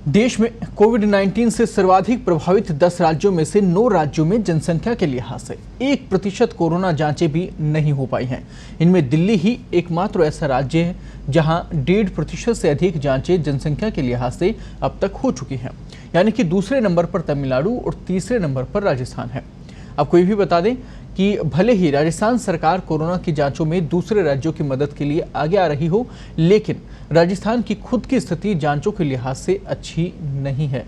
देश में कोविड-19 से सर्वाधिक प्रभावित 10 राज्यों में से 9 राज्यों में जनसंख्या के लिहाज से 1% कोरोना जांचें भी नहीं हो पाई हैं। इनमें दिल्ली ही एकमात्र ऐसा राज्य है जहां 1.5% से अधिक जांचें जनसंख्या के लिहाज से अब तक हो चुकी हैं, यानी कि दूसरे नंबर पर तमिलनाडु और तीसरे नंबर पर राजस्थान है। आपको ये भी बता दें कि भले ही राजस्थान सरकार कोरोना की जांचों में दूसरे राज्यों की मदद के लिए आगे आ रही हो, लेकिन राजस्थान की खुद की स्थिति जांचों के लिहाज से अच्छी नहीं है।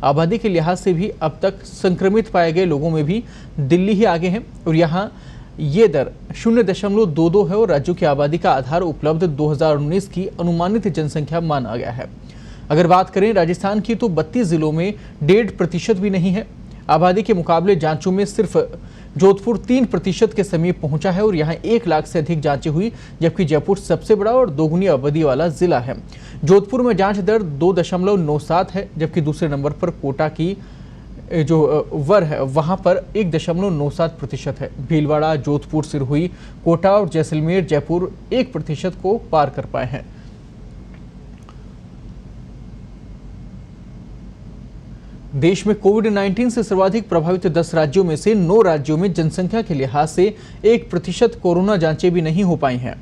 आबादी के लिहाज से भी अब तक संक्रमित पाए गए लोगों में भी दिल्ली ही आगे है और यहाँ ये दर 0.22 है और राज्यों की आबादी का आधार उपलब्ध 2019 की अनुमानित जनसंख्या माना गया है। अगर बात करें राजस्थान की तो 32 जिलों में 1.5% भी नहीं है। आबादी के मुकाबले जांचों में सिर्फ जोधपुर 3% के समीप पहुंचा है और यहां 1 लाख से अधिक जांचें हुई, जबकि जयपुर सबसे बड़ा और दोगुनी आबादी वाला जिला है। जोधपुर में जांच दर 2.97 है, जबकि दूसरे नंबर पर कोटा की जो वर है वहां पर 1.97% है। भीलवाड़ा, जोधपुर, सिरहुई, कोटा और जैसलमेर, जयपुर 1% को पार कर पाए हैं। देश में कोविड-19 से सर्वाधिक प्रभावित 10 राज्यों में से 9 राज्यों में जनसंख्या के लिहाज से 1% कोरोना जांचें भी नहीं हो पाई हैं।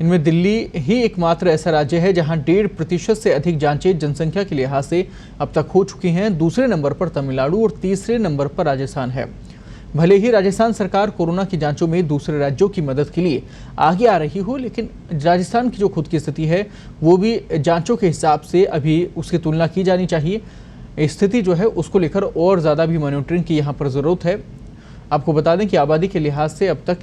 इनमें दिल्ली ही एकमात्र ऐसा राज्य है जहां 1.5% से अधिक जांचें जनसंख्या के लिहाज से अब तक हो चुकी हैं। दूसरे नंबर पर तमिलनाडु और तीसरे नंबर पर राजस्थान है। भले ही राजस्थान सरकार कोरोना की जांचों में दूसरे राज्यों की मदद के लिए आगे आ रही हो, लेकिन राजस्थान की जो खुद की स्थिति है वो भी जांचों के हिसाब से अभी उसकी तुलना की जानी चाहिए। स्थिति जो है उसको लेकर और ज़्यादा भी मॉनिटरिंग की यहाँ पर ज़रूरत है। आपको बता दें कि आबादी के लिहाज से अब तक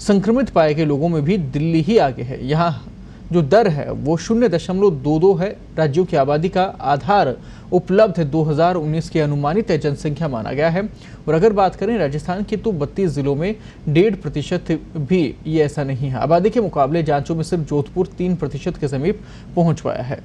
संक्रमित पाए गए लोगों में भी दिल्ली ही आगे है। यहाँ जो दर है वो 0.22 है। राज्यों की आबादी का आधार उपलब्ध 2019 की अनुमानित जनसंख्या माना गया है। और अगर बात करें राजस्थान की तो 32 जिलों में 1.5% भी ये ऐसा नहीं है। आबादी के मुकाबले जांचों में सिर्फ जोधपुर 3% के समीप पहुंच पाया है।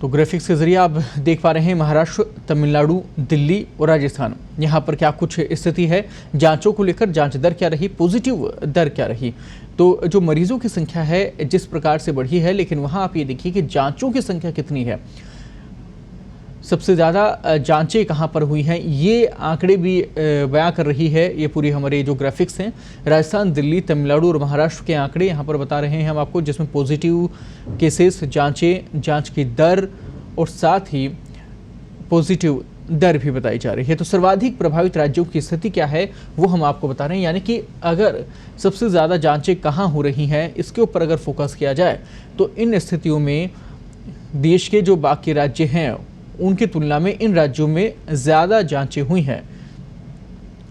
तो ग्राफिक्स के जरिए आप देख पा रहे हैं महाराष्ट्र, तमिलनाडु, दिल्ली और राजस्थान, यहाँ पर क्या कुछ स्थिति है जांचों को लेकर। जांच दर क्या रही, पॉजिटिव दर क्या रही, तो जो मरीजों की संख्या है जिस प्रकार से बढ़ी है, लेकिन वहाँ आप ये देखिए कि जांचों की संख्या कितनी है, सबसे ज़्यादा जांचें कहाँ पर हुई हैं, ये आंकड़े भी बयां कर रही है ये पूरी हमारे जो ग्राफिक्स हैं। राजस्थान, दिल्ली, तमिलनाडु और महाराष्ट्र के आंकड़े यहाँ पर बता रहे हैं हम आपको, जिसमें पॉजिटिव केसेस, जांचें, जांच की दर और साथ ही पॉजिटिव दर भी बताई जा रही है। तो सर्वाधिक प्रभावित राज्यों की स्थिति क्या है वो हम आपको बता रहे हैं, यानी कि अगर सबसे ज़्यादा जांचें कहाँ हो रही हैं इसके ऊपर अगर फोकस किया जाए तो इन स्थितियों में देश के जो बाकी राज्य हैं उनकी तुलना में इन राज्यों में ज़्यादा जांचें हुई हैं।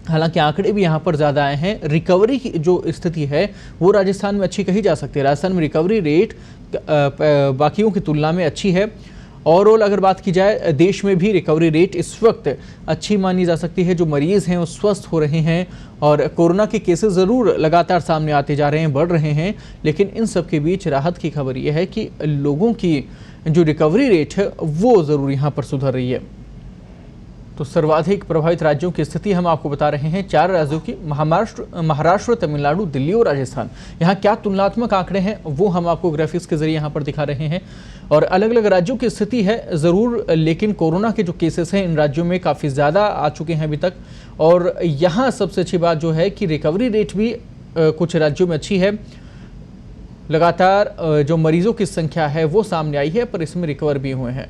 हालांकि आंकड़े भी यहाँ पर ज़्यादा आए हैं। रिकवरी की जो स्थिति है वो राजस्थान में अच्छी कही जा सकती है। राजस्थान में रिकवरी रेट बाकियों की तुलना में अच्छी है। ओवरऑल अगर बात की जाए देश में भी रिकवरी रेट इस वक्त अच्छी मानी जा सकती है। जो मरीज़ हैं वो स्वस्थ हो रहे हैं और कोरोना के केसेस ज़रूर लगातार सामने आते जा रहे हैं, बढ़ रहे हैं, लेकिन इन सब के बीच राहत की खबर ये है कि लोगों की जो रिकवरी रेट है वो ज़रूर यहाँ पर सुधर रही है। तो सर्वाधिक प्रभावित राज्यों की स्थिति हम आपको बता रहे हैं, 4 राज्यों की, महाराष्ट्र, तमिलनाडु, दिल्ली और राजस्थान। यहाँ क्या तुलनात्मक आंकड़े हैं वो हम आपको ग्राफिक्स के जरिए यहाँ पर दिखा रहे हैं। और अलग अलग राज्यों की स्थिति है ज़रूर, लेकिन कोरोना के जो केसेस हैं इन राज्यों में काफ़ी ज़्यादा आ चुके हैं अभी तक। और यहाँ सबसे अच्छी बात जो है कि रिकवरी रेट भी कुछ राज्यों में अच्छी है। लगातार जो मरीजों की संख्या है वो सामने आई है, पर इसमें रिकवर भी हुए हैं।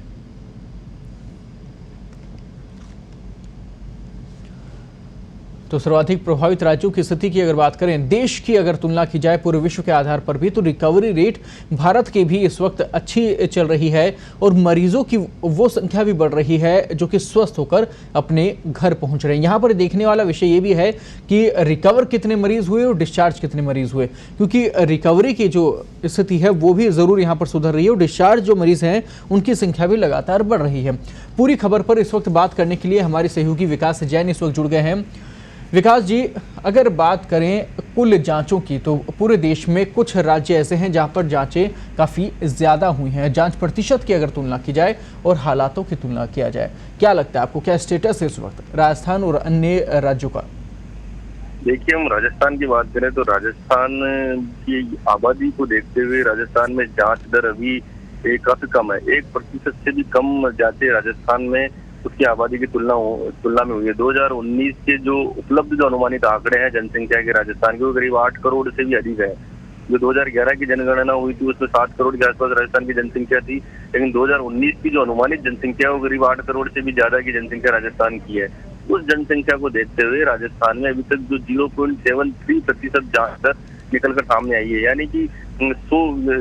तो सर्वाधिक प्रभावित राज्यों की स्थिति की अगर बात करें, देश की अगर तुलना की जाए पूरे विश्व के आधार पर भी, तो रिकवरी रेट भारत के भी इस वक्त अच्छी चल रही है और मरीजों की वो संख्या भी बढ़ रही है जो कि स्वस्थ होकर अपने घर पहुंच रहे हैं। यहाँ पर देखने वाला विषय ये भी है कि रिकवर कितने मरीज हुए और डिस्चार्ज कितने मरीज हुए, क्योंकि रिकवरी की जो स्थिति है वो भी ज़रूर यहाँ पर सुधर रही है और डिस्चार्ज जो मरीज हैं उनकी संख्या भी लगातार बढ़ रही है। पूरी खबर पर इस वक्त बात करने के लिए हमारे सहयोगी विकास जैन इस वक्त जुड़ गए हैं। विकास जी, अगर बात करें कुल जांचों की तो पूरे देश में कुछ राज्य ऐसे हैं जहां पर जांचें काफ़ी ज़्यादा हुई हैं। जांच प्रतिशत की अगर तुलना की जाए और हालातों की तुलना किया जाए, क्या लगता है आपको, क्या स्टेटस है इस वक्त राजस्थान और अन्य राज्यों का? देखिए, हम राजस्थान की बात करें तो राजस्थान की आबादी को देखते हुए राजस्थान में जांच दर अभी काफी कम है। 1% से भी कम जांचें राजस्थान में उसकी आबादी की तुलना में हुई है। 2019 के जो उपलब्ध जो अनुमानित आंकड़े हैं जनसंख्या के राजस्थान के, वो करीब 8 करोड़ से भी अधिक है। जो 2011 की जनगणना हुई थी उसमें 7 करोड़ के आसपास राजस्थान की जनसंख्या थी, लेकिन 2019 की जो अनुमानित जनसंख्या है वो करीब 8 करोड़ से भी ज्यादा की जनसंख्या राजस्थान की है। उस जनसंख्या को देखते हुए राजस्थान में अभी तक जो 0.73% जांच दर निकलकर सामने आई है, यानी कि 100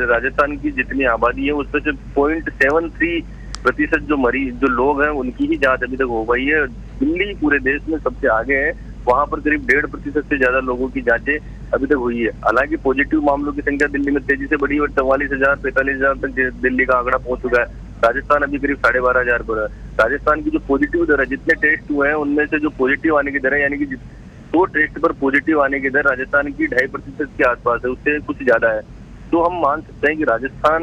राजस्थान की जितनी आबादी है उसमें से 0.73% जो मरीज जो लोग हैं उनकी ही जांच अभी तक हो पाई है। दिल्ली पूरे देश में सबसे आगे है, वहां पर करीब 1.5% से ज्यादा लोगों की जांचें अभी तक हुई है। हालांकि पॉजिटिव मामलों की संख्या दिल्ली में तेजी से बढ़ी और 44,000 45,000 तक दिल्ली का आंकड़ा पहुंच चुका है। राजस्थान अभी करीब 12,500 पर है। राजस्थान की जो पॉजिटिव दर है, जितने टेस्ट हुए हैं उनमें से जो पॉजिटिव आने की दर है, यानी कि 100 टेस्ट पर पॉजिटिव आने की दर राजस्थान की 2.5% के आसपास है, उससे कुछ ज्यादा है। तो हम मान सकते हैं कि राजस्थान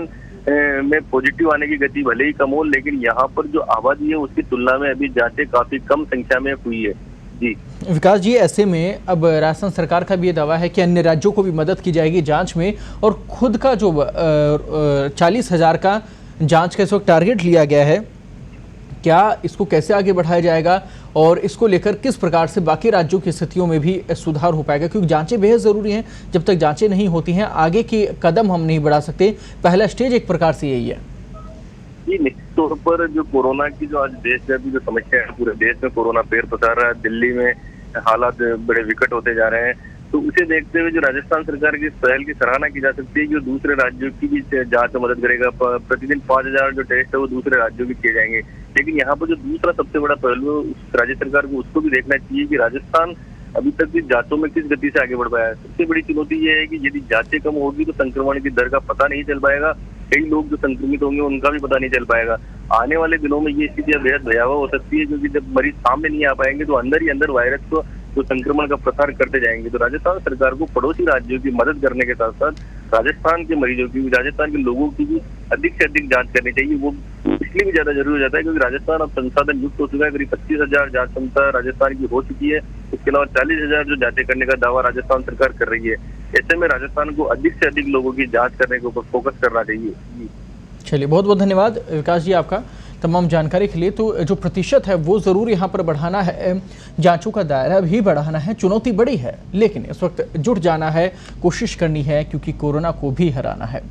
में पॉजिटिव आने की गति भले ही कम हो, लेकिन यहाँ पर जो आबादी है उसकी तुलना में अभी जांचें काफी कम संख्या में हुई है। जी विकास जी, ऐसे में अब राजस्थान सरकार का भी ये दावा है कि अन्य राज्यों को भी मदद की जाएगी जांच में, और खुद का जो 40,000 का जांच का इस वक्त टारगेट लिया गया है, क्या इसको कैसे आगे बढ़ाया जाएगा और इसको लेकर किस प्रकार से बाकी राज्यों की स्थितियों में भी सुधार हो पाएगा? क्योंकि जांचें बेहद ज़रूरी हैं। जब तक जांचें नहीं होती हैं आगे की कदम हम नहीं बढ़ा सकते। पहला स्टेज एक प्रकार से यही है। जी, निश्चित तौर पर जो कोरोना की जो आज देशव्यापी जो समस्या है, पूरे देश में कोरोना पैर पसार रहा है, दिल्ली में हालात बड़े विकट होते जा रहे हैं, तो उसे देखते हुए जो राजस्थान सरकार की पहल की सराहना की जा सकती है कि वो दूसरे राज्यों की भी जांच में मदद करेगा। प्रतिदिन 5,000 जो टेस्ट है वो दूसरे राज्यों के किए जाएंगे। लेकिन यहाँ पर जो दूसरा सबसे बड़ा पहलू है राज्य सरकार को उसको भी देखना चाहिए कि राजस्थान अभी तक की जांचों में किस गति से आगे बढ़ पाया है। सबसे बड़ी चुनौती ये है कि यदि जांचें कम होगी तो संक्रमण की दर का पता नहीं चल पाएगा, कई लोग जो संक्रमित होंगे उनका भी पता नहीं चल पाएगा। आने वाले दिनों में ये स्थितियां बेहद भयावह हो सकती है, क्योंकि जब मरीज सामने नहीं आ पाएंगे तो अंदर ही अंदर वायरस को जो संक्रमण का प्रसार करते जाएंगे। तो राजस्थान सरकार को पड़ोसी राज्यों की मदद करने के साथ साथ राजस्थान के मरीजों की, राजस्थान के लोगों की भी अधिक से अधिक जांच करनी चाहिए। वो इसलिए भी ज्यादा जरूरी हो जाता है क्योंकि राजस्थान अब संसाधन युक्त हो चुका है। करीब 25,000 जांच क्षमता राजस्थान की हो चुकी है। इसके अलावा 40,000 जो जांचें करने का दावा राजस्थान सरकार कर रही है। ऐसे में राजस्थान को अधिक से अधिक लोगों की जांच करने के ऊपर फोकस करना चाहिए। चलिए, बहुत बहुत धन्यवाद विकास जी आपका तमाम जानकारी के लिए। तो जो प्रतिशत है वो ज़रूर यहाँ पर बढ़ाना है, जांचों का दायरा भी बढ़ाना है। चुनौती बड़ी है, लेकिन इस वक्त जुट जाना है, कोशिश करनी है, क्योंकि कोरोना को भी हराना है।